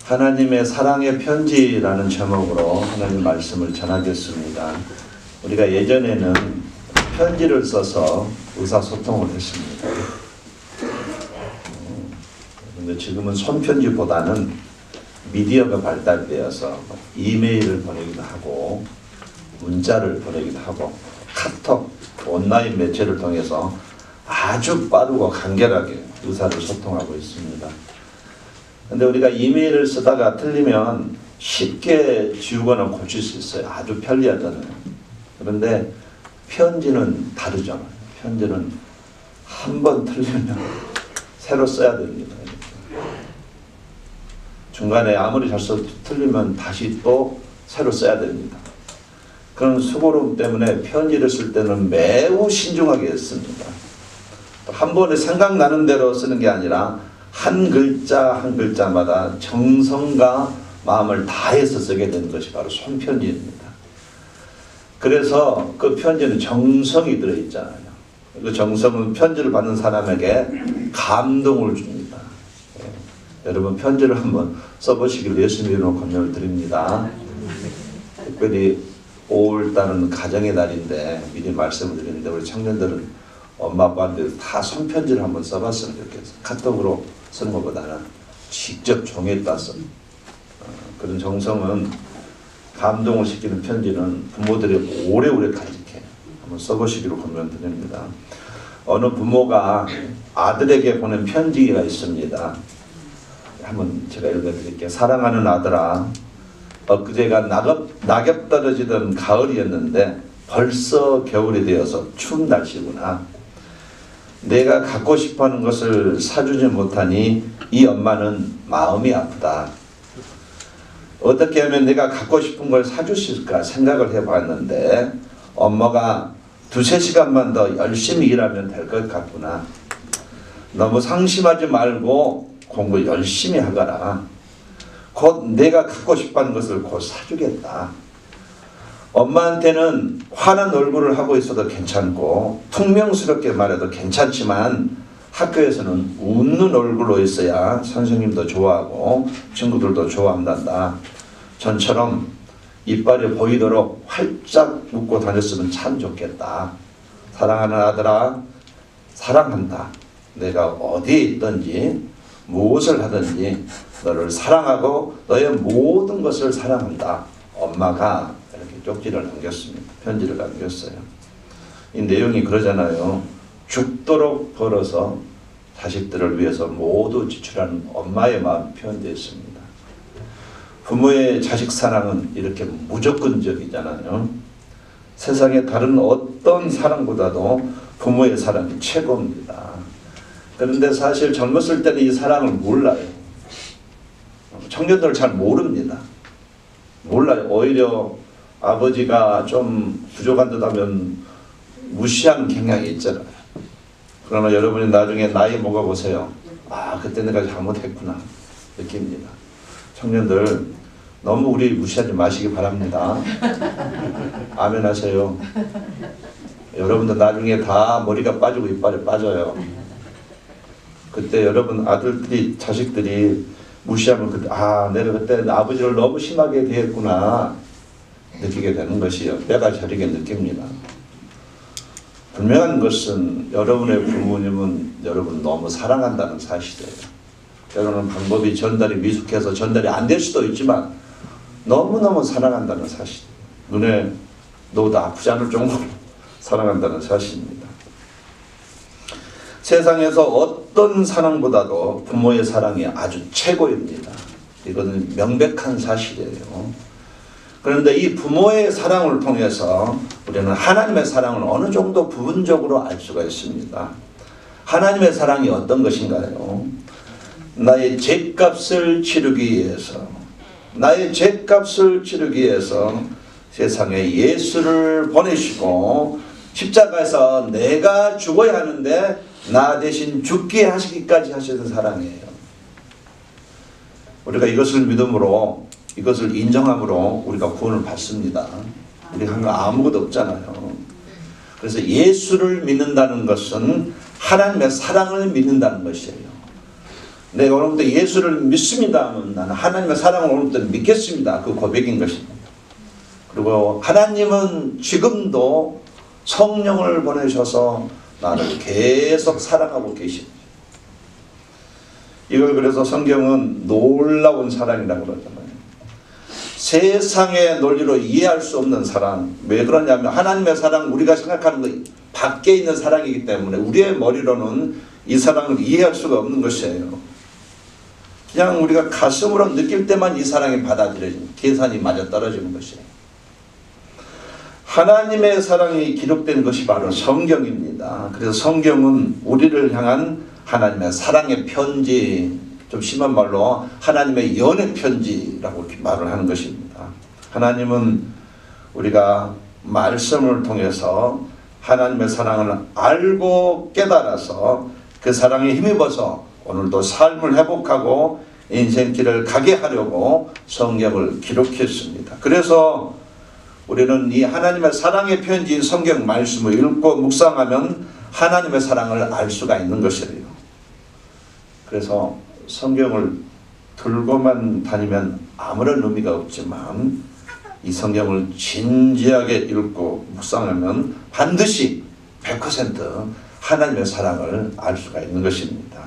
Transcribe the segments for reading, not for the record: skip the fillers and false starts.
하나님의 사랑의 편지라는 제목으로 하나님 말씀을 전하겠습니다. 우리가 예전에는 편지를 써서 의사소통을 했습니다. 그런데 지금은 손편지보다는 미디어가 발달되어서 이메일을 보내기도 하고 문자를 보내기도 하고 카톡, 온라인 매체를 통해서 아주 빠르고 간결하게 의사를 소통하고 있습니다. 근데 우리가 이메일을 쓰다가 틀리면 쉽게 지우거나 고칠 수 있어요. 아주 편리하잖아요. 그런데 편지는 다르잖아요. 편지는 한 번 틀리면 새로 써야 됩니다. 중간에 아무리 잘 써도 틀리면 다시 또 새로 써야 됩니다. 그런 수고로움 때문에 편지를 쓸 때는 매우 신중하게 했습니다. 한 번에 생각나는 대로 쓰는 게 아니라 한 글자 한 글자마다 정성과 마음을 다해서 쓰게 되는 것이 바로 손편지입니다. 그래서 그 편지는 정성이 들어있잖아요. 그 정성은 편지를 받는 사람에게 감동을 줍니다. 여러분 편지를 한번 써보시길 예수님의 이름으로 권유를 드립니다. 특별히 5월달은 가정의 달인데 미리 말씀을 드리는데 우리 청년들은 엄마 아빠한테 다 손편지를 한번 써봤으면 좋겠어요. 카톡으로 쓰는 것보다는 직접 종이에 따서 그런 정성은 감동을 시키는 편지는 부모들이 오래오래 간직해. 한번 써보시기로 권면드립니다. 어느 부모가 아들에게 보낸 편지가 있습니다. 한번 제가 읽어드릴게요. 사랑하는 아들아, 엊그제가 낙엽 떨어지던 가을이었는데 벌써 겨울이 되어서 추운 날씨구나. 내가 갖고 싶어하는 것을 사주지 못하니 이 엄마는 마음이 아프다. 어떻게 하면 내가 갖고 싶은 걸 사줄 수 있을까 생각을 해봤는데 엄마가 2-3시간만 더 열심히 일하면 될 것 같구나. 너무 상심하지 말고 공부 열심히 하거라. 곧 내가 갖고 싶어하는 것을 곧 사주겠다. 엄마한테는 환한 얼굴을 하고 있어도 괜찮고 퉁명스럽게 말해도 괜찮지만 학교에서는 웃는 얼굴로 있어야 선생님도 좋아하고 친구들도 좋아한단다. 전처럼 이빨이 보이도록 활짝 웃고 다녔으면 참 좋겠다. 사랑하는 아들아, 사랑한다. 내가 어디에 있든지 무엇을 하든지 너를 사랑하고 너의 모든 것을 사랑한다. 엄마가 이렇게 쪽지를 남겼습니다. 편지를 남겼어요. 이 내용이 그러잖아요. 죽도록 벌어서 자식들을 위해서 모두 지출하는 엄마의 마음이 표현되어 있습니다. 부모의 자식 사랑은 이렇게 무조건적이잖아요. 세상의 다른 어떤 사랑보다도 부모의 사랑이 최고입니다. 그런데 사실 젊었을 때는 이 사랑을 몰라요. 청년들 잘 모릅니다. 몰라요. 오히려 아버지가 좀 부족한 듯 하면 무시하는 경향이 있잖아요. 그러나 여러분이 나중에 나이 먹어보세요. 아, 그때 내가 잘못했구나 느낍니다. 청년들 너무 우리 무시하지 마시기 바랍니다. 아멘 하세요. 여러분들 나중에 다 머리가 빠지고 이빨이 빠져요. 그때 여러분 아들들이 자식들이 무시하면 그때 아 내가 그때 아버지를 너무 심하게 대했구나 느끼게 되는 것이요. 내가 저리게 느낍니다. 분명한 것은 여러분의 부모님은 여러분 너무 사랑한다는 사실이에요. 때로는 방법이 전달이 미숙해서 전달이 안 될 수도 있지만 너무너무 사랑한다는 사실. 눈에 넣어도 아프지 않을 정도로 사랑한다는 사실입니다. 세상에서 어떤 사랑보다도 부모의 사랑이 아주 최고입니다. 이거는 명백한 사실이에요. 그런데 이 부모의 사랑을 통해서 우리는 하나님의 사랑을 어느 정도 부분적으로 알 수가 있습니다. 하나님의 사랑이 어떤 것인가요? 나의 죄값을 치르기 위해서 세상에 예수를 보내시고 십자가에서 내가 죽어야 하는데 나 대신 죽게 하시기까지 하시는 사랑이에요. 우리가 이것을 믿음으로 이것을 인정함으로 우리가 구원을 받습니다. 우리가 한 거 아무것도 없잖아요. 그래서 예수를 믿는다는 것은 하나님의 사랑을 믿는다는 것이에요. 내가 오늘부터 예수를 믿습니다 하면 나는 하나님의 사랑을 오늘부터 믿겠습니다. 그 고백인 것입니다. 그리고 하나님은 지금도 성령을 보내셔서 나를 계속 사랑하고 계십니다. 이걸 그래서 성경은 놀라운 사랑이라고 그러잖아요. 세상의 논리로 이해할 수 없는 사랑. 왜 그러냐면 하나님의 사랑, 우리가 생각하는 것 밖에 있는 사랑이기 때문에 우리의 머리로는 이 사랑을 이해할 수가 없는 것이에요. 그냥 우리가 가슴으로 느낄 때만 이 사랑이 받아들여집니다. 계산이 맞아떨어지는 것이에요. 하나님의 사랑이 기록된 것이 바로 성경입니다. 그래서 성경은 우리를 향한 하나님의 사랑의 편지, 좀 심한 말로 하나님의 연애 편지라고 말을 하는 것입니다. 하나님은 우리가 말씀을 통해서 하나님의 사랑을 알고 깨달아서 그 사랑에 힘입어서 오늘도 삶을 회복하고 인생길을 가게 하려고 성경을 기록했습니다. 그래서 우리는 이 하나님의 사랑의 편지인 성경 말씀을 읽고 묵상하면 하나님의 사랑을 알 수가 있는 것이에요. 그래서 성경을 들고만 다니면 아무런 의미가 없지만 이 성경을 진지하게 읽고 묵상하면 반드시 100% 하나님의 사랑을 알 수가 있는 것입니다.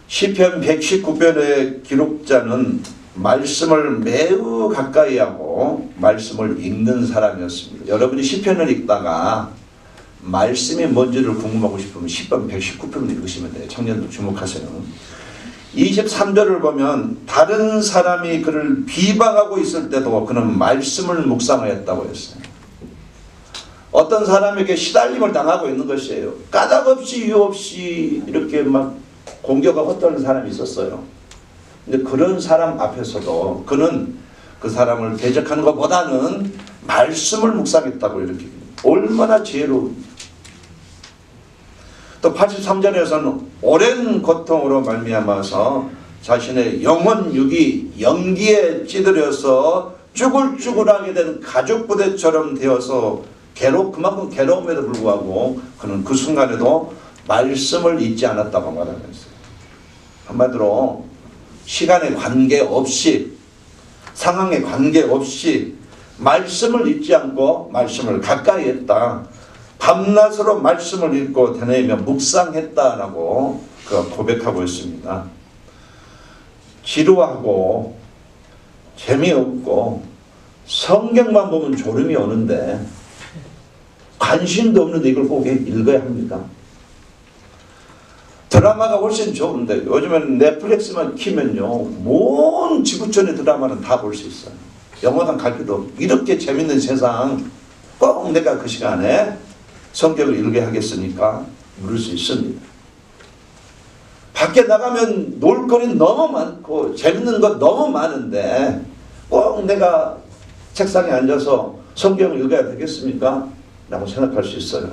시편 119편의 기록자는 말씀을 매우 가까이 하고 말씀을 읽는 사람이었습니다. 여러분이 시편을 읽다가 말씀이 뭔지를 궁금하고 싶으면 시편 119편을 읽으시면 돼요. 청년들 주목하세요. 23절을 보면 다른 사람이 그를 비방하고 있을 때도 그는 말씀을 묵상하였다고 했어요. 어떤 사람에게 시달림을 당하고 있는 것이에요. 까닭없이 이유 없이 이렇게 막 공격하고 헛다는 사람이 있었어요. 근데 그런 사람 앞에서도 그는 그 사람을 대적하는 것보다는 말씀을 묵상했다고 이렇게 얼마나 지혜로운. 또 83절에서는 오랜 고통으로 말미암아서 자신의 영혼 육이 연기에 찌들여서 쭈글쭈글하게 된 가죽부대처럼 되어서 그만큼 괴로움에도 불구하고 그는 그 순간에도 말씀을 잊지 않았다고 말하면서 한마디로 시간에 관계없이 상황에 관계없이 말씀을 잊지 않고 말씀을 가까이 했다. 밤낮으로 말씀을 읽고 되뇌이며 묵상했다라고 그가 고백하고 있습니다. 지루하고 재미없고 성경만 보면 졸음이 오는데 관심도 없는데 이걸 꼭 읽어야 합니까? 드라마가 훨씬 좋은데 요즘에는 넷플릭스만 키면요 뭔 지구촌의 드라마는 다 볼 수 있어요. 영화관 갈 필요 없고 이렇게 재밌는 세상 꼭 내가 그 시간에 성경을 읽게 하겠으니까 물을 수 있습니다. 밖에 나가면 놀거리 너무 많고 재밌는 것 너무 많은데 꼭 내가 책상에 앉아서 성경을 읽어야 되겠습니까? 라고 생각할 수 있어요.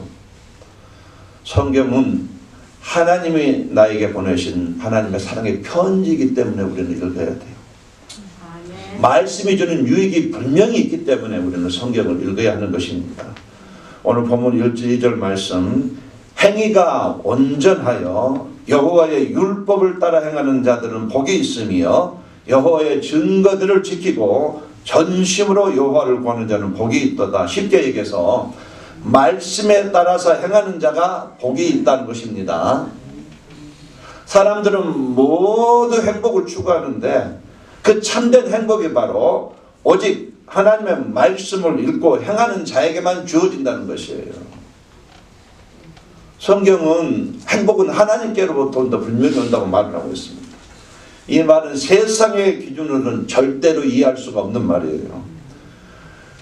성경은 하나님이 나에게 보내신 하나님의 사랑의 편지이기 때문에 우리는 읽어야 돼요. 말씀이 주는 유익이 분명히 있기 때문에 우리는 성경을 읽어야 하는 것입니다. 오늘 본문 1절 2절 말씀, 행위가 온전하여 여호와의 율법을 따라 행하는 자들은 복이 있으며 여호와의 증거들을 지키고 전심으로 여호와를 구하는 자는 복이 있도다. 쉽게 얘기해서 말씀에 따라서 행하는 자가 복이 있다는 것입니다. 사람들은 모두 행복을 추구하는데 그 참된 행복이 바로 오직 하나님의 말씀을 읽고 행하는 자에게만 주어진다는 것이에요. 성경은 행복은 하나님께로부터 온다, 분명히 온다고 말을 하고 있습니다. 이 말은 세상의 기준으로는 절대로 이해할 수가 없는 말이에요.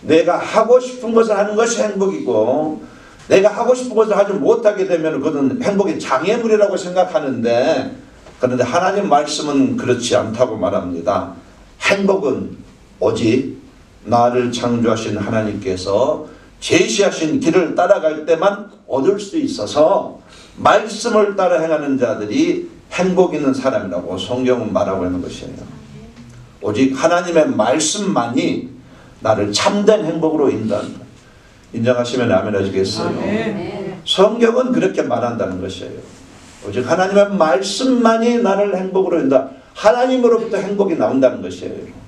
내가 하고 싶은 것을 하는 것이 행복이고 내가 하고 싶은 것을 하지 못하게 되면 그것은 행복의 장애물이라고 생각하는데 그런데 하나님 말씀은 그렇지 않다고 말합니다. 행복은 오직 나를 창조하신 하나님께서 제시하신 길을 따라갈 때만 얻을 수 있어서 말씀을 따라 행하는 자들이 행복 있는 사람이라고 성경은 말하고 있는 것이에요. 오직 하나님의 말씀만이 나를 참된 행복으로 인도한다. 인정하시면 아멘 하시겠어요? 성경은 그렇게 말한다는 것이에요. 오직 하나님의 말씀만이 나를 행복으로 한다. 하나님으로부터 행복이 나온다는 것이에요.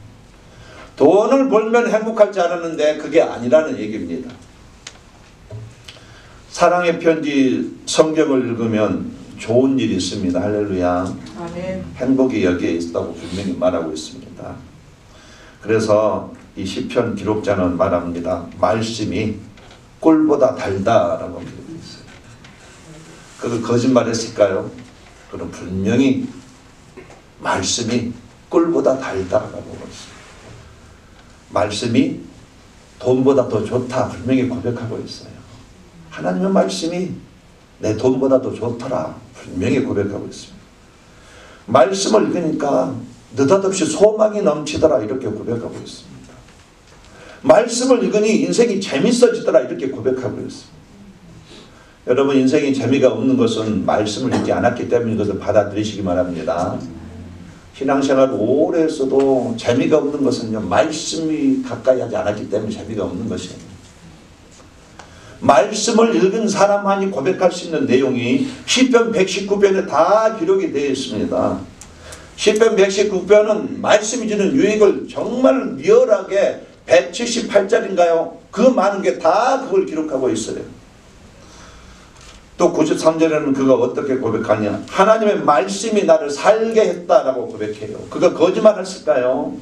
돈을 벌면 행복하지 않았는데 그게 아니라는 얘기입니다. 사랑의 편지 성경을 읽으면 좋은 일이 있습니다. 할렐루야. 아멘. 행복이 여기에 있다고 분명히 말하고 있습니다. 그래서 이 시편 기록자는 말합니다. 말씀이 꿀보다 달다라고 기록되어 있어요. 그걸 거짓말했을까요? 그럼 분명히 말씀이 꿀보다 달다라고 했어요. 말씀이 돈보다 더 좋다 분명히 고백하고 있어요. 하나님의 말씀이 내 돈보다 더 좋더라 분명히 고백하고 있습니다. 말씀을 읽으니까 느닷없이 소망이 넘치더라 이렇게 고백하고 있습니다. 말씀을 읽으니 인생이 재밌어지더라 이렇게 고백하고 있습니다. 여러분 인생이 재미가 없는 것은 말씀을 읽지 않았기 때문인 것을 받아들이시기 바랍니다. 신앙생활 오래 했어도 재미가 없는 것은요 말씀이 가까이 하지 않았기 때문에 재미가 없는 것이에요. 말씀을 읽은 사람만이 고백할 수 있는 내용이 시편 119편에 다 기록이 되어 있습니다. 시편 119편은 말씀이 주는 유익을 정말 리얼하게 178절인가요? 그 많은 게 다 그걸 기록하고 있어요. 또 93절에는 그가 어떻게 고백하냐? 하나님의 말씀이 나를 살게 했다라고 고백해요. 그가 거짓말 했을까요?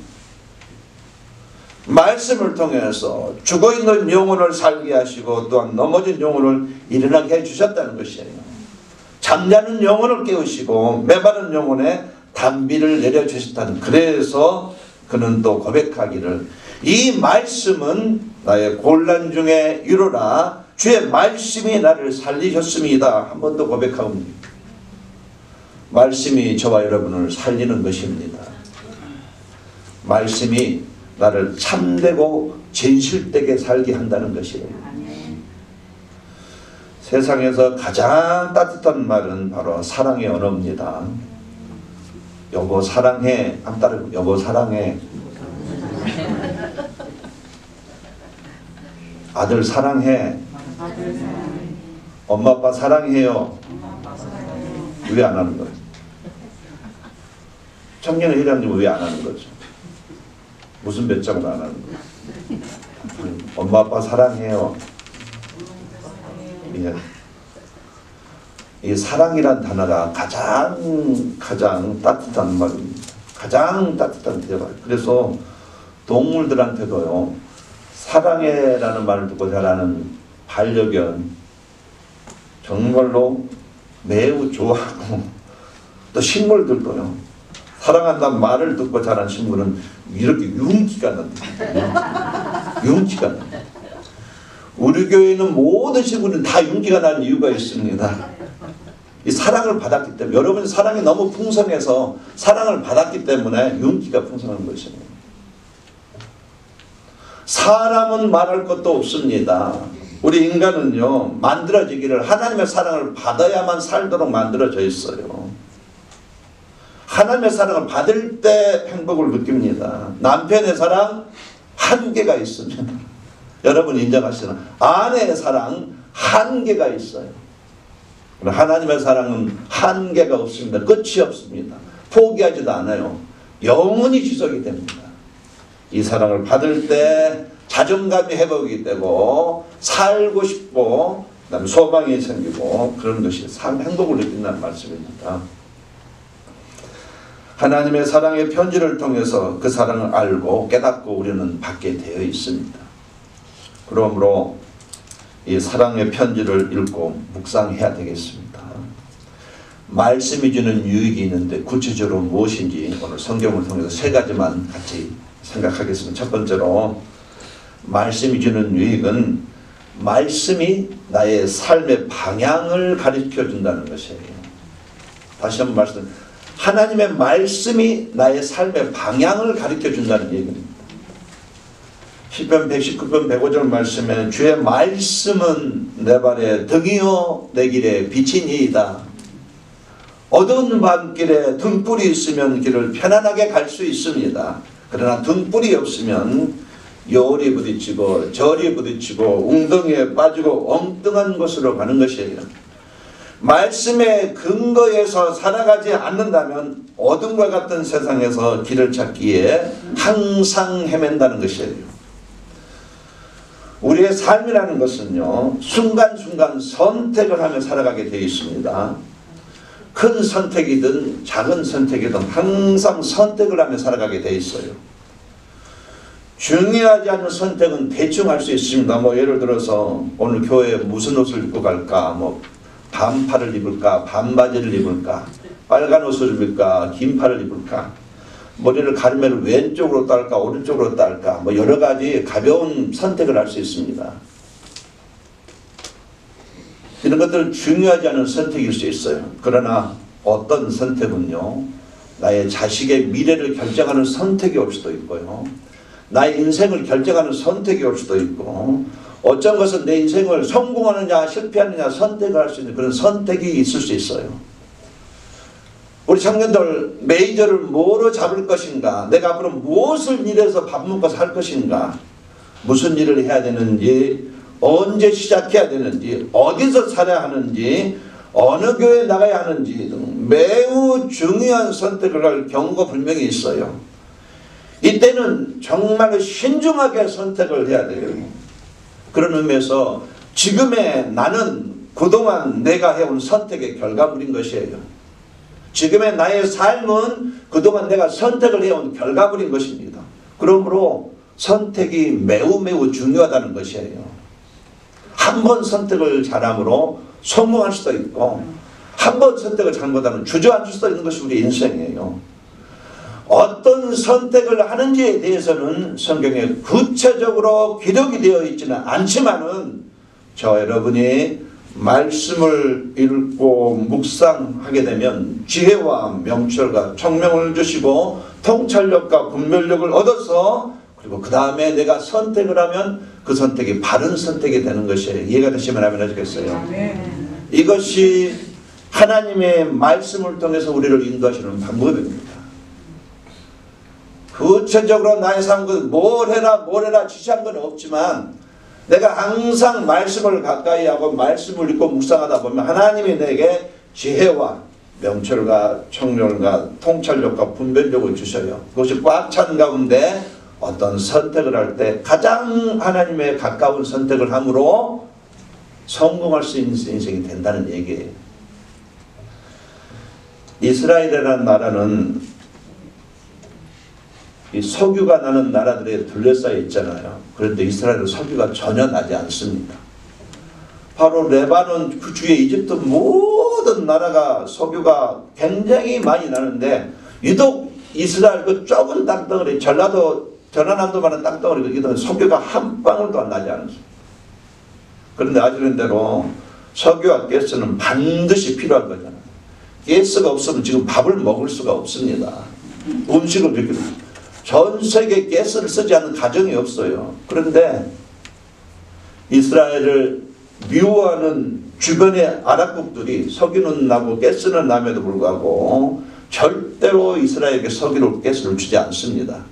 말씀을 통해서 죽어있는 영혼을 살게 하시고 또한 넘어진 영혼을 일어나게 해주셨다는 것이에요. 잠자는 영혼을 깨우시고 메마른 영혼에 단비를 내려주셨다는. 그래서 그는 또 고백하기를 이 말씀은 나의 곤란 중에 이루라. 주의 말씀이 나를 살리셨습니다. 한 번 더 고백합니다. 말씀이 저와 여러분을 살리는 것입니다. 말씀이 나를 참되고 진실되게 살게 한다는 것이에요. 세상에서 가장 따뜻한 말은 바로 사랑의 언어입니다. 여보 사랑해. 앞따르고 여보 사랑해. 아들 사랑해. 엄마 아빠 사랑해요. 왜 안 하는 거예요? 청년의 회장님은 왜 안 하는 거죠? 무슨 배짱으로 안 하는 거예요? 엄마 아빠 사랑해요. 예. 이 사랑이란 단어가 가장 따뜻한 말입니다. 가장 따뜻한 대화. 그래서 동물들한테도요. 사랑해라는 말을 듣고 자라는 반려견 정말로 매우 좋아하고 또 식물들도요. 사랑한다는 말을 듣고 자란 식물은 이렇게 윤기가 난다. 윤기가 난다. 우리 교회는 모든 식물은 다 윤기가 나는 이유가 있습니다. 이 사랑을 받았기 때문에 여러분 사랑이 너무 풍성해서 사랑을 받았기 때문에 윤기가 풍성한 것입니다. 사람은 말할 것도 없습니다. 우리 인간은요 만들어지기를 하나님의 사랑을 받아야만 살도록 만들어져 있어요. 하나님의 사랑을 받을 때 행복을 느낍니다. 남편의 사랑 한계가 있습니다. 여러분 인정하시나? 아내의 사랑 한계가 있어요. 하나님의 사랑은 한계가 없습니다. 끝이 없습니다. 포기하지도 않아요. 영원히 지속이 됩니다. 이 사랑을 받을 때 자존감이 회복이 되고 살고 싶고 그다음에 소망이 생기고 그런 것이 삶 행복을 느낀다는 말씀입니다. 하나님의 사랑의 편지를 통해서 그 사랑을 알고 깨닫고 우리는 받게 되어 있습니다. 그러므로 이 사랑의 편지를 읽고 묵상해야 되겠습니다. 말씀이 주는 유익이 있는데 구체적으로 무엇인지 오늘 성경을 통해서 세 가지만 같이 생각하겠습니다. 첫 번째로 말씀이 주는 유익은 말씀이 나의 삶의 방향을 가르쳐 준다는 것이에요. 다시 한번 말씀. 하나님의 말씀이 나의 삶의 방향을 가르쳐 준다는 얘기입니다. 시편 119편 105절 말씀에 주의 말씀은 내 발에 등이요 내 길에 빛이니이다. 어두운 밤길에 등불이 있으면 길을 편안하게 갈 수 있습니다. 그러나 등불이 없으면 열이 부딪히고 절이 부딪히고 웅덩이에 빠지고 엉뚱한 곳으로 가는 것이에요. 말씀의 근거에서 살아가지 않는다면 어둠과 같은 세상에서 길을 찾기에 항상 헤맨다는 것이에요. 우리의 삶이라는 것은요, 순간순간 선택을 하며 살아가게 되어 있습니다. 큰 선택이든 작은 선택이든 항상 선택을 하며 살아가게 되어 있어요. 중요하지 않은 선택은 대충 할 수 있습니다. 뭐 예를 들어서 오늘 교회에 무슨 옷을 입고 갈까, 뭐 반팔을 입을까, 반바지를 입을까, 빨간 옷을 입을까, 긴 팔을 입을까, 머리를 가르면 왼쪽으로 딸까, 오른쪽으로 딸까, 뭐 여러 가지 가벼운 선택을 할 수 있습니다. 이런 것들은 중요하지 않은 선택일 수 있어요. 그러나 어떤 선택은요, 나의 자식의 미래를 결정하는 선택이 올 수도 있고요, 나의 인생을 결정하는 선택이 올 수도 있고, 어떤 것은 내 인생을 성공하느냐 실패하느냐 선택을 할 수 있는 그런 선택이 있을 수 있어요. 우리 청년들, 메이저를 뭐로 잡을 것인가, 내가 앞으로 무엇을 일해서 밥 먹고 살 것인가, 무슨 일을 해야 되는지, 언제 시작해야 되는지, 어디서 살아야 하는지, 어느 교회에 나가야 하는지 등 매우 중요한 선택을 할 경우가 분명히 있어요. 이때는 정말 신중하게 선택을 해야 돼요. 그런 의미에서 지금의 나는 그동안 내가 해온 선택의 결과물인 것이에요. 지금의 나의 삶은 그동안 내가 선택을 해온 결과물인 것입니다. 그러므로 선택이 매우 중요하다는 것이에요. 한 번 선택을 잘함으로 성공할 수도 있고, 한 번 선택을 잘못하면 주저앉을 수도 있는 것이 우리 인생이에요. 어떤 선택을 하는지에 대해서는 성경에 구체적으로 기록이 되어 있지는 않지만은, 저 여러분이 말씀을 읽고 묵상하게 되면 지혜와 명철과 총명을 주시고 통찰력과 분별력을 얻어서, 그리고 그 다음에 내가 선택을 하면 그 선택이 바른 선택이 되는 것이에요. 이해가 되시면 하면 하시겠어요? 이것이 하나님의 말씀을 통해서 우리를 인도하시는 방법입니다. 구체적으로 나의 삶은 뭘 해라 지시한 건 없지만, 내가 항상 말씀을 가까이 하고 말씀을 읽고 묵상하다 보면 하나님이 내게 지혜와 명철과 총명과 통찰력과 분별력을 주셔요. 그것이 꽉 찬 가운데 어떤 선택을 할 때 가장 하나님에 가까운 선택을 함으로 성공할 수 있는 인생이 된다는 얘기예요. 이스라엘이라는 나라는 이 석유가 나는 나라들에 둘러싸여 있잖아요. 그런데 이스라엘은 석유가 전혀 나지 않습니다. 바로 레바논 그 주위에 이집트 모든 나라가 석유가 굉장히 많이 나는데, 유독 이스라엘 그 좁은 땅덩어리, 전라남도만한 땅덩어리, 그 석유가 한 방울도 안 나지 않습니다. 그런데 아시는 대로 석유와 가스는 반드시 필요한 거잖아요. 가스가 없으면 지금 밥을 먹을 수가 없습니다. 음식을 이렇게 전 세계 가스를 쓰지 않는 가정이 없어요. 그런데 이스라엘을 미워하는 주변의 아랍국들이 석유는 나고 가스는 남에도 불구하고 절대로 이스라엘에게 석유를 가스를 주지 않습니다.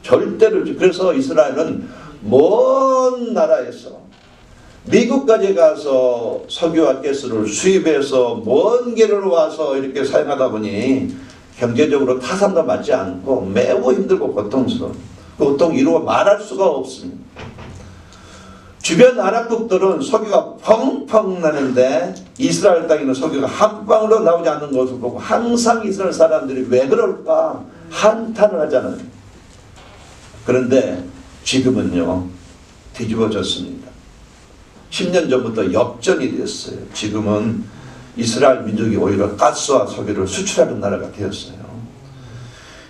절대로. 그래서 이스라엘은 먼 나라에서 미국까지 가서 석유와 가스를 수입해서 먼 길을 와서 이렇게 사용하다 보니 경제적으로 타산도 맞지 않고 매우 힘들고 고통스러운, 그 고통 이루어 말할 수가 없습니다. 주변 아랍국들은 석유가 펑펑 나는데 이스라엘 땅에는 석유가 한 방울도 나오지 않는 것을 보고 항상 이스라엘 사람들이 왜 그럴까 한탄을 하잖아요. 그런데 지금은요 뒤집어졌습니다. 10년 전부터 역전이 됐어요. 지금은 이스라엘 민족이 오히려 가스와 석유를 수출하는 나라가 되었어요.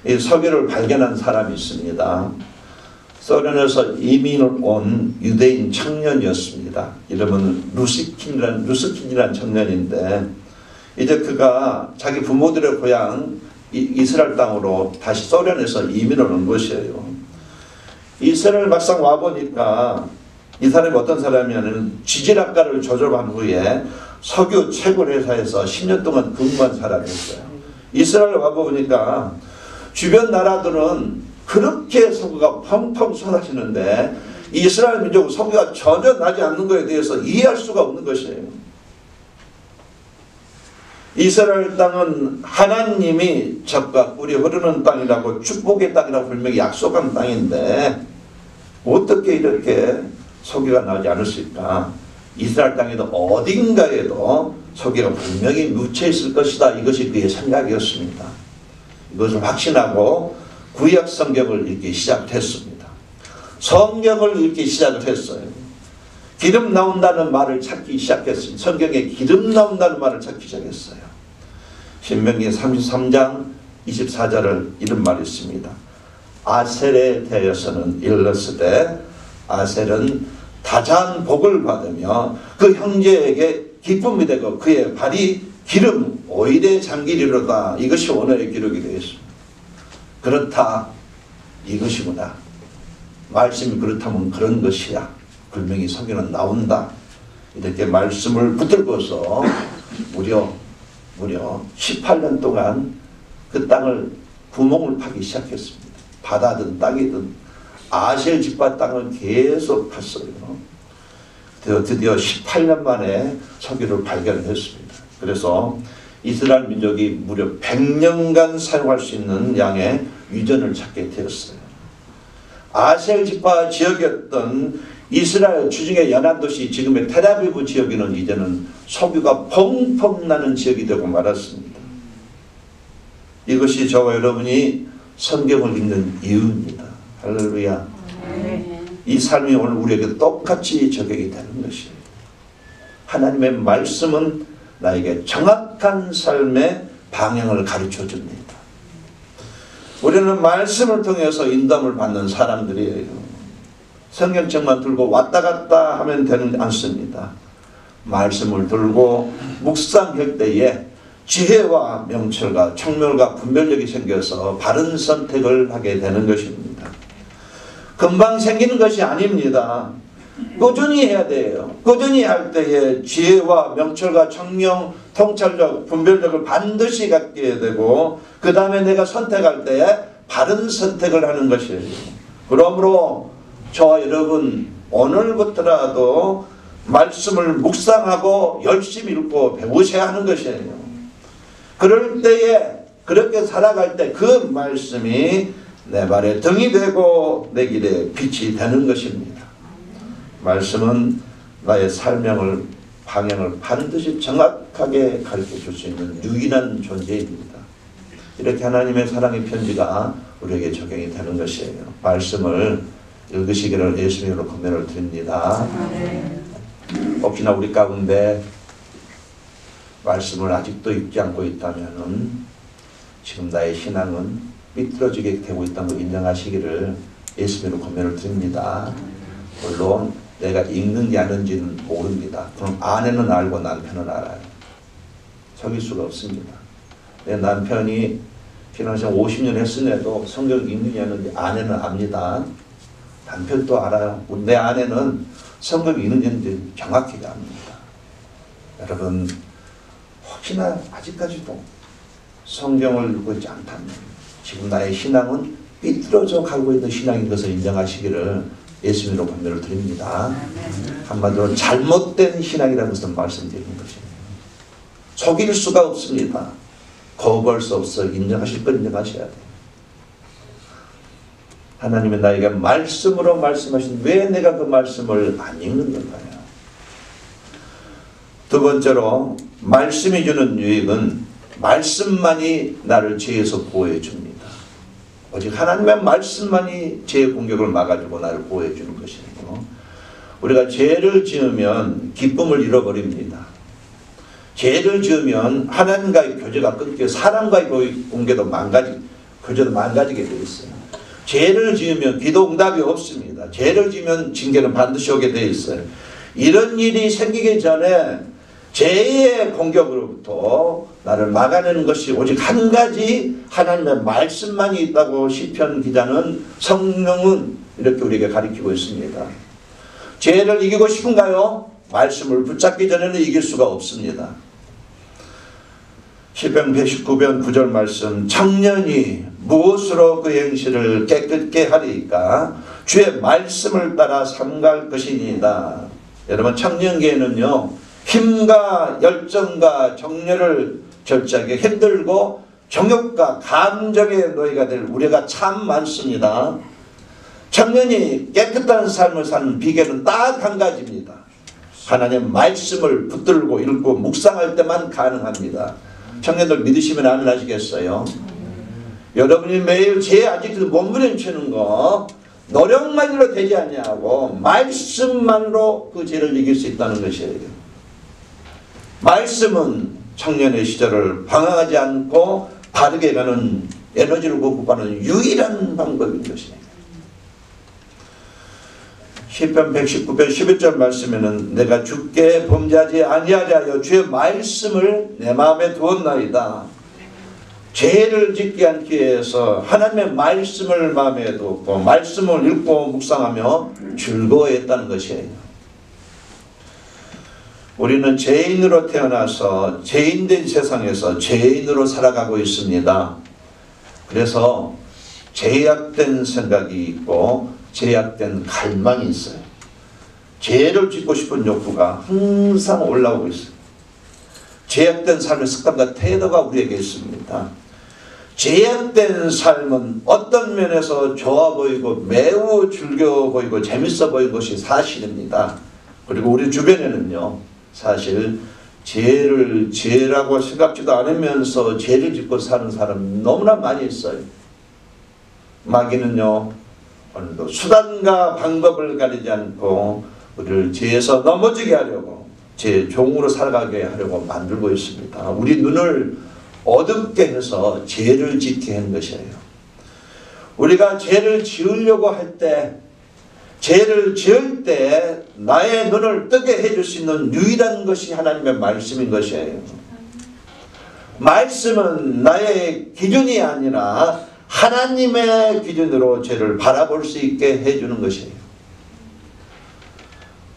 이 석유를 발견한 사람이 있습니다. 소련에서 이민을 온 유대인 청년이었습니다. 이름은 루스킨이라는 청년인데, 이제 그가 자기 부모들의 고향 이스라엘 땅으로 다시 소련에서 이민을 온 것이에요. 이스라엘 막상 와보니까 이 사람이 어떤 사람이냐면 지질학과를 졸업한 후에 석유 채굴 회사에서 10년 동안 근무한 사람이었어요. 이스라엘 와보니까 주변 나라들은 그렇게 석유가 펑펑 쏟아지는데 이스라엘 민족은 석유가 전혀 나지 않는 것에 대해서 이해할 수가 없는 것이에요. 이스라엘 땅은 하나님이 젖과 꿀이 흐르는 땅이라고 축복의 땅이라고 분명히 약속한 땅인데 어떻게 이렇게 소개가 나오지 않았을까? 이스라엘 땅에도 어딘가에도 소개가 분명히 묻혀 있을 것이다. 이것이 그의 생각이었습니다. 이것을 확신하고 구약 성경을 읽기 시작했습니다. 성경을 읽기 시작을 했어요. 기름 나온다는 말을 찾기 시작했습니다. 성경에 기름 나온다는 말을 찾기 시작했어요. 신명기 33장 24절을 이런 말이 있습니다. 아셀에 대해서는 일렀으되 아셀은 다자한 복을 받으며 그 형제에게 기쁨이 되고 그의 발이 기름 오일에 잠기리로다. 이것이 원어의 기록이 되어 있습니다. 그렇다. 이것이구나. 말씀이 그렇다면 그런 것이야. 분명히 성경은 나온다. 이렇게 말씀을 붙들고서 무려 18년 동안 그 땅을 구멍을 파기 시작했습니다. 바다든 땅이든 아셀 지파 땅을 계속 팠어요. 드디어 18년 만에 석유를 발견했습니다. 그래서 이스라엘 민족이 무려 100년간 사용할 수 있는 양의 유전을 찾게 되었어요. 아셀 지파 지역이었던 이스라엘 주중의 연안 도시 지금의 텔아비브 지역에는 이제는 석유가 펑펑 나는 지역이 되고 말았습니다. 이것이 저와 여러분이 성경을 읽는 이유입니다. 할렐루야. 이 삶이 오늘 우리에게 똑같이 적용이 되는 것이에요. 하나님의 말씀은 나에게 정확한 삶의 방향을 가르쳐 줍니다. 우리는 말씀을 통해서 인도함을 받는 사람들이에요. 성경책만 들고 왔다 갔다 하면 되는 않습니다. 말씀을 들고 묵상할 때에 지혜와 명철과 청멸과 분별력이 생겨서 바른 선택을 하게 되는 것입니다. 금방 생기는 것이 아닙니다. 꾸준히 해야 돼요. 꾸준히 할 때에 지혜와 명철과 청명, 통찰력, 분별력을 반드시 갖게 되고 그 다음에 내가 선택할 때에 바른 선택을 하는 것이에요. 그러므로 저와 여러분 오늘부터라도 말씀을 묵상하고 열심히 읽고 배우셔야 하는 것이에요. 그럴 때에 그렇게 살아갈 때 그 말씀이 내 발에 등이 되고 내 길에 빛이 되는 것입니다. 말씀은 나의 삶을 방향을 반드시 정확하게 가르쳐 줄 수 있는 유일한 존재입니다. 이렇게 하나님의 사랑의 편지가 우리에게 적용이 되는 것이에요. 말씀을 읽으시기를 예수님으로 권면을 드립니다. 혹시나 우리 가운데 말씀을 아직도 읽지 않고 있다면 지금 나의 신앙은 삐뚤어지게 되고 있다는 걸 인정하시기를 예수님으로 권면을 드립니다. 물론 내가 읽는지 아는지는 모릅니다. 그럼 아내는 알고 남편은 알아요. 속일 수가 없습니다. 내 남편이 신앙생활 50년 했으면도 성경을 읽는지 아는지 아내는 압니다. 남편도 알아요. 내 아내는 성경을 읽는지 정확히 압니다. 여러분 혹시나 아직까지도 성경을 읽고 있지 않다면 지금 나의 신앙은 삐뚤어져 가고 있는 신앙인 것을 인정하시기를 예수님으로 권면을 드립니다. 한마디로 잘못된 신앙이라는 것을 말씀드리는 것입니다. 속일 수가 없습니다. 거부할 수 없어. 인정하실 건 인정하셔야 돼요. 하나님은 나에게 말씀으로 말씀하신 왜 내가 그 말씀을 안 읽는 건가요? 두 번째로 말씀이 주는 유익은 말씀만이 나를 죄에서 보호해 줍니다. 오직 하나님의 말씀만이 죄의 공격을 막아주고 나를 보호해 주는 것이고 우리가 죄를 지으면 기쁨을 잃어버립니다. 죄를 지으면 하나님과의 교제가 끊겨 사람과의 관계도 교제도 망가지게 되어 있어요. 죄를 지으면 기도 응답이 없습니다. 죄를 지으면 징계는 반드시 오게 되어 있어요. 이런 일이 생기기 전에 죄의 공격으로부터 나를 막아내는 것이 오직 한 가지 하나님의 말씀만이 있다고 시편 기자는 성령은 이렇게 우리에게 가르치고 있습니다. 죄를 이기고 싶은가요? 말씀을 붙잡기 전에는 이길 수가 없습니다. 시편 119편 9절 말씀 청년이 무엇으로 그 행실을 깨끗게 하리까 주의 말씀을 따라 삼갈 것이니이다. 여러분 청년기에는요 힘과 열정과 정열을 절제하기 힘들고 정욕과 감정의 노예가 될 우려가 참 많습니다. 청년이 깨끗한 삶을 사는 비결은 딱 한 가지입니다. 하나님 말씀을 붙들고 읽고 묵상할 때만 가능합니다. 청년들 믿으시면 아멘 하시겠어요? 여러분이 매일 죄 아직도 몸부림치는 거 노력만으로 되지 않냐고 말씀만으로 그 죄를 이길 수 있다는 것이에요. 말씀은 청년의 시절을 방황하지 않고 바르게 가는 에너지를 공급하는 유일한 방법인 것이에요. 시편 119편 11절 말씀에는 내가 주께 범죄하지 아니하려 하여 주의 말씀을 내 마음에 두었나이다. 죄를 짓지 않기 위해서 하나님의 말씀을 마음에 두었고 말씀을 읽고 묵상하며 즐거워했다는 것이에요. 우리는 죄인으로 태어나서 죄인된 세상에서 죄인으로 살아가고 있습니다. 그래서 죄악된 생각이 있고 죄악된 갈망이 있어요. 죄를 짓고 싶은 욕구가 항상 올라오고 있어요. 죄악된 삶의 습관과 태도가 우리에게 있습니다. 죄악된 삶은 어떤 면에서 좋아 보이고 매우 즐거워 보이고 재밌어 보이는 것이 사실입니다. 그리고 우리 주변에는요, 사실 죄를 죄라고 생각지도 않으면서 죄를 짓고 사는 사람 너무나 많이 있어요. 마귀는요, 오늘도 수단과 방법을 가리지 않고 우리를 죄에서 넘어지게 하려고 죄의 종으로 살아가게 하려고 만들고 있습니다. 우리 눈을 어둡게 해서 죄를 짓게 한 것이에요. 우리가 죄를 지으려고 할 때, 죄를 지을 때 나의 눈을 뜨게 해줄 수 있는 유일한 것이 하나님의 말씀인 것이에요. 말씀은 나의 기준이 아니라 하나님의 기준으로 죄를 바라볼 수 있게 해주는 것이에요.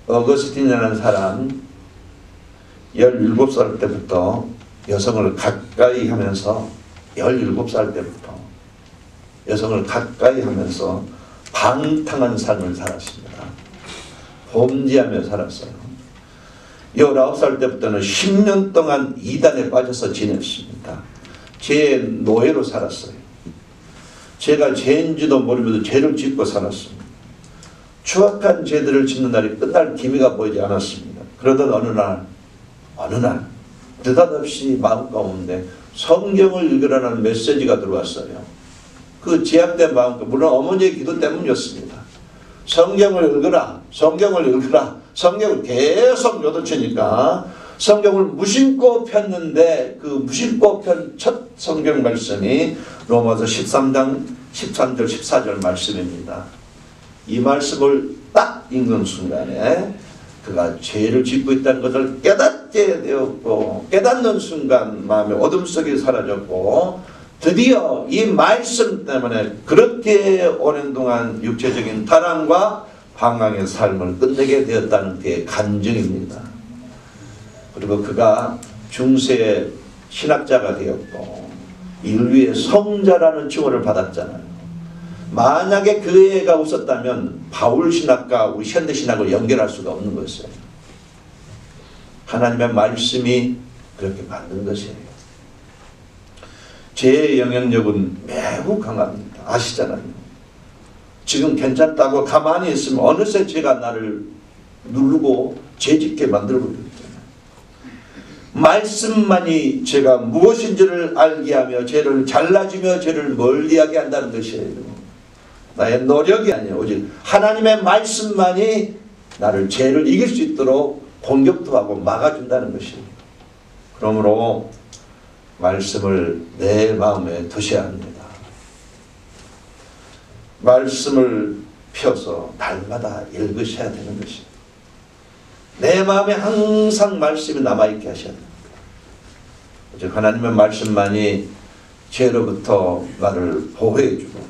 어거스틴이라는 사람 17살 때부터 여성을 가까이 하면서 17살 때부터 여성을 가까이 하면서 방탕한 삶을 살았습니다. 범죄하며 살았어요. 19살 때부터는 10년 동안 이단에 빠져서 지냈습니다. 죄의 노예로 살았어요. 죄가 죄인지도 모르면서 죄를 짓고 살았습니다. 추악한 죄들을 짓는 날이 끝날 기미가 보이지 않았습니다. 그러던 어느 날 느닷없이 마음 가운데 성경을 읽으라는 메시지가 들어왔어요. 그 제약된 마음, 물론 어머니의 기도 때문이었습니다. 성경을 읽으라, 성경을 읽으라, 성경을 계속 요도치니까 성경을 무심코 폈는데 그 무심코 편 첫 성경 말씀이 로마서 13장 13절 14절 말씀입니다. 이 말씀을 딱 읽는 순간에 그가 죄를 짓고 있다는 것을 깨닫게 되었고 깨닫는 순간 마음의 어둠 속이 사라졌고 드디어 이 말씀 때문에 그렇게 오랜 동안 육체적인 타락과 방황의 삶을 끝내게 되었다는 그의 간증입니다. 그리고 그가 중세 신학자가 되었고 인류의 성자라는 칭호를 받았잖아요. 만약에 그 애가 없었다면 바울 신학과 우리 현대 신학을 연결할 수가 없는 것이에요. 하나님의 말씀이 그렇게 만든 것이에요. 죄의 영향력은 매우 강합니다. 아시잖아요. 지금 괜찮다고 가만히 있으면 어느새 죄가 나를 누르고 죄짓게 만들고 있잖아요. 말씀만이 죄가 무엇인지를 알게 하며 죄를 잘라주며 죄를 멀리하게 한다는 것이에요. 나의 노력이 아니에요. 오직 하나님의 말씀만이 나를 죄를 이길 수 있도록 공격도 하고 막아준다는 것이에요. 그러므로 말씀을 내 마음에 두셔야 합니다. 말씀을 펴서 날마다 읽으셔야 되는 것이에요. 내 마음에 항상 말씀이 남아있게 하셔야 됩니다. 오직 하나님의 말씀만이 죄로부터 나를 보호해주고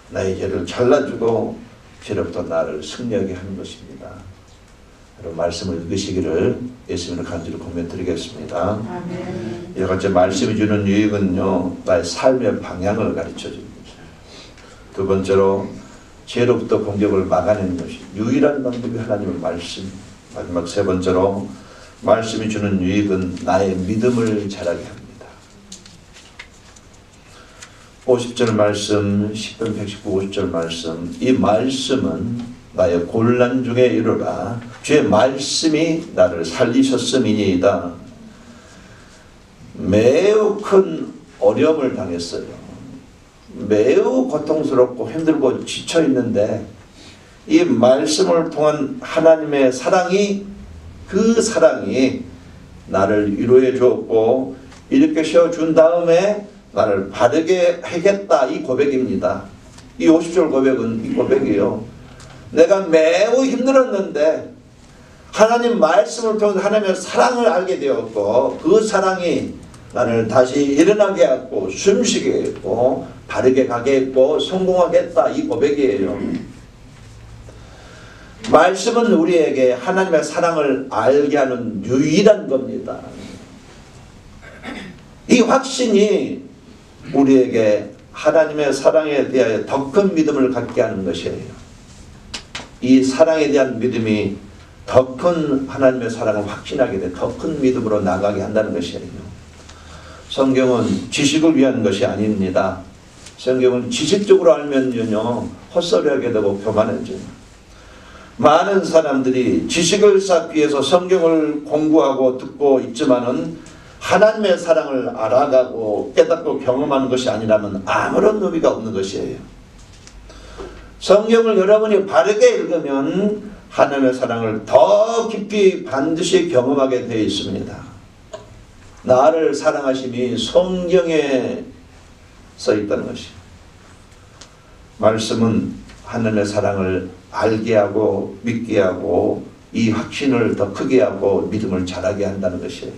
나의 죄를 잘라주고 죄로부터 나를 승리하게 하는 것입니다. 여러분 말씀을 읽으시기를 예수님으로 간절히 권면드리겠습니다. 아멘. 이와 같이 말씀이 주는 유익은요, 나의 삶의 방향을 가르쳐 줍니다. 두 번째로 죄로부터 공격을 막아내는 것이 유일한 방법이 하나님의 말씀. 마지막 세 번째로 말씀이 주는 유익은 나의 믿음을 자라게 합니다. 50절 말씀, 10편 119, 50절 말씀, 이 말씀은 나의 곤란 중에 이르라 주의 말씀이 나를 살리셨음이니이다. 매우 큰 어려움을 당했어요. 매우 고통스럽고 힘들고 지쳐 있는데 이 말씀을 통한 하나님의 사랑이, 그 사랑이 나를 위로해 주었고 이렇게 세워준 다음에 나를 바르게 하겠다, 이 고백입니다. 이 50절 고백은 이 고백이에요. 내가 매우 힘들었는데 하나님 말씀을 통해 하나님의 사랑을 알게 되었고 그 사랑이 나를 다시 일어나게 했고 숨쉬게 했고 바르게 가게 했고 성공하겠다, 이 고백이에요. 말씀은 우리에게 하나님의 사랑을 알게 하는 유일한 겁니다. 이 확신이 우리에게 하나님의 사랑에 대하여 더 큰 믿음을 갖게 하는 것이에요. 이 사랑에 대한 믿음이 더 큰 하나님의 사랑을 확신하게 돼 더 큰 믿음으로 나가게 한다는 것이에요. 성경은 지식을 위한 것이 아닙니다. 성경은 지식적으로 알면요 헛소리하게 되고 교만해져요. 많은 사람들이 지식을 쌓기 위해서 성경을 공부하고 듣고 있지만은 하나님의 사랑을 알아가고 깨닫고 경험하는 것이 아니라면 아무런 의미가 없는 것이에요. 성경을 여러분이 바르게 읽으면 하나님의 사랑을 더 깊이 반드시 경험하게 되어 있습니다. 나를 사랑하심이 성경에 써 있다는 것이에요. 말씀은 하나님의 사랑을 알게 하고 믿게 하고 이 확신을 더 크게 하고 믿음을 자라게 한다는 것이에요.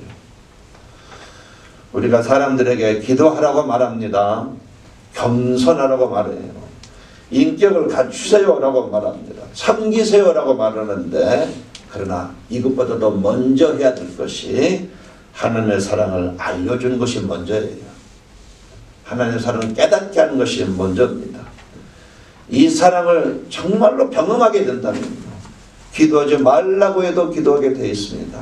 우리가 사람들에게 기도하라고 말합니다. 겸손하라고 말해요. 인격을 갖추세요라고 말합니다. 섬기세요라고 말하는데 그러나 이것보다도 먼저 해야 될 것이 하나님의 사랑을 알려주는 것이 먼저예요. 하나님의 사랑을 깨닫게 하는 것이 먼저입니다. 이 사랑을 정말로 경험하게 된다면 기도하지 말라고 해도 기도하게 되어 있습니다.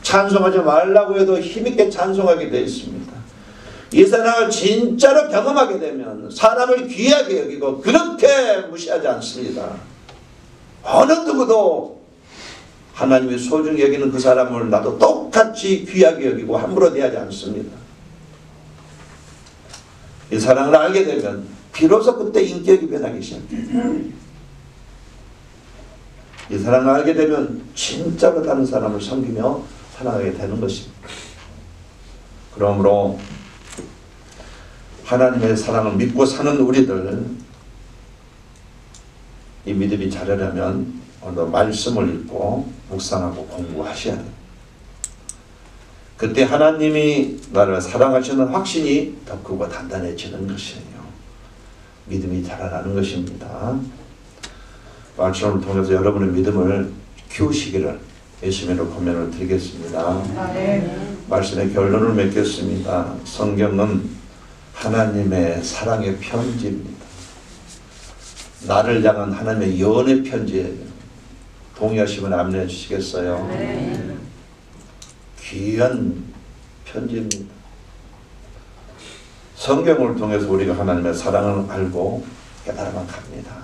찬송하지 말라고 해도 힘있게 찬송하게 되어 있습니다. 이 사랑을 진짜로 경험하게 되면 사람을 귀하게 여기고 그렇게 무시하지 않습니다. 어느 누구도 하나님이 소중히 여기는 그 사람을 나도 똑같이 귀하게 여기고 함부로 대하지 않습니다. 이 사랑을 알게 되면 비로소 그때 인격이 변하기 시작해요. 이 사랑을 알게 되면 진짜로 다른 사람을 섬기며 살아가게 되는 것입니다. 그러므로 하나님의 사랑을 믿고 사는 우리들, 이 믿음이 자라려면 오늘 말씀을 읽고 묵상하고 공부하셔야 돼요. 그때 하나님이 나를 사랑하시는 확신이 더 크고 단단해지는 것이에요. 믿음이 자라나는 것입니다. 말씀을 통해서 여러분의 믿음을 키우시기를 예수님으로 권면을 드리겠습니다. 말씀의 결론을 맺겠습니다. 성경은 하나님의 사랑의 편지입니다. 나를 향한 하나님의 연애 편지예요. 동의하시면 암내해 주시겠어요? 귀한 편지입니다. 성경을 통해서 우리가 하나님의 사랑을 알고 깨달아만 갑니다.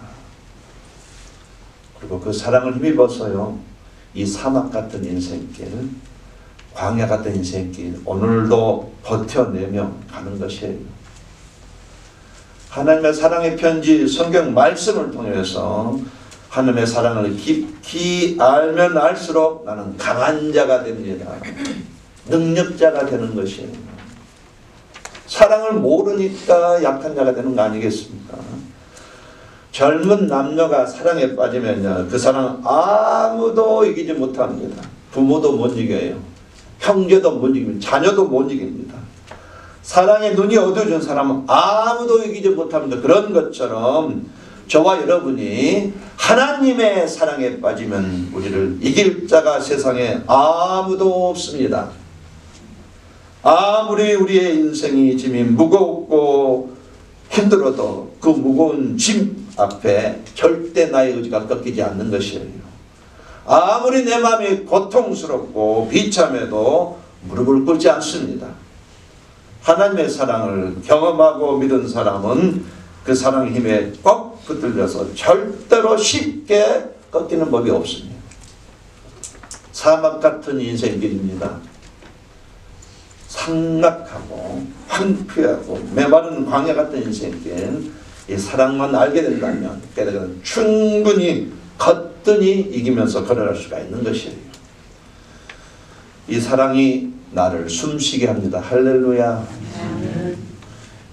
그리고 그 사랑을 힘입어서요, 이 사막 같은 인생길, 광야 같은 인생길 오늘도 버텨내며 가는 것이에요. 하나님의 사랑의 편지 성경 말씀을 통해서 하나님의 사랑을 깊이 알면 알수록 나는 강한 자가 됩니다. 능력자가 되는 것이에요. 사랑을 모르니까 약한 자가 되는 거 아니겠습니까? 젊은 남녀가 사랑에 빠지면요, 그 사랑 아무도 이기지 못합니다. 부모도 못 이겨요. 형제도 못 이깁니다. 자녀도 못 이깁니다. 사랑에 눈이 어두워진 사람은 아무도 이기지 못합니다. 그런 것처럼 저와 여러분이 하나님의 사랑에 빠지면 우리를 이길 자가 세상에 아무도 없습니다. 아무리 우리의 인생이 짐이 무겁고 힘들어도 그 무거운 짐 앞에 절대 나의 의지가 꺾이지 않는 것이에요. 아무리 내 마음이 고통스럽고 비참해도 무릎을 꿇지 않습니다. 하나님의 사랑을 경험하고 믿은 사람은 그 사랑의 힘에 꼭 붙들려서 절대로 쉽게 꺾이는 법이 없습니다. 사막 같은 인생길입니다. 삭막하고 황폐하고 메마른 광야 같은 인생길, 이 사랑만 알게 된다면 깨달으면 충분히 거뜬히 이기면서 걸어갈 수가 있는 것이에요. 이 사랑이 나를 숨쉬게 합니다. 할렐루야.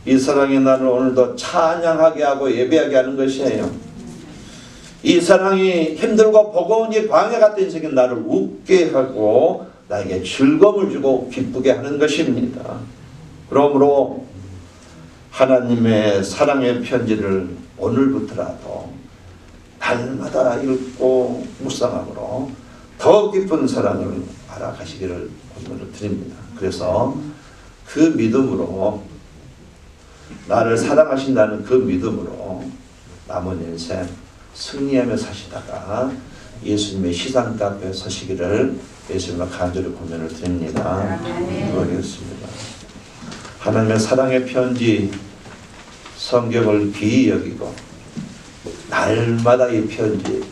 이 사랑이 나를 오늘도 찬양하게 하고 예배하게 하는 것이에요. 이 사랑이 힘들고 버거운 이 광야 같은 인생에 나를 웃게 하고 나에게 즐거움을 주고 기쁘게 하는 것입니다. 그러므로 하나님의 사랑의 편지를 오늘부터라도 날마다 읽고 묵상함으로 더 깊은 사랑을 알아가시기를 권면을 드립니다. 그래서 그 믿음으로, 나를 사랑하신다는 그 믿음으로 남은 인생 승리하며 사시다가 예수님의 시상가 앞에 서시기를 예수님과 간절히 권면을 드립니다. 기도하겠습니다. 하나님의 사랑의 편지 성경을 귀히 여기고 날마다 이 편지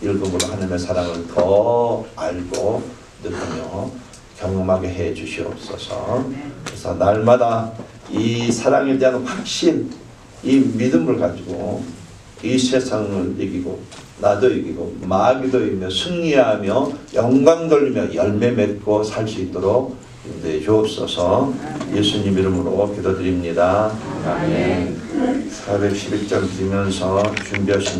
읽음으로 하나님의 사랑을 더 알고 느끼며 경험하게 해 주시옵소서. 그래서 날마다 이 사랑에 대한 확신, 이 믿음을 가지고 이 세상을 이기고 나도 이기고 마귀도 이기며 승리하며 영광 돌리며 열매 맺고 살 수 있도록 인도해 주옵소서. 예수님 이름으로 기도드립니다. 아멘. 411장 드리면서 준비하신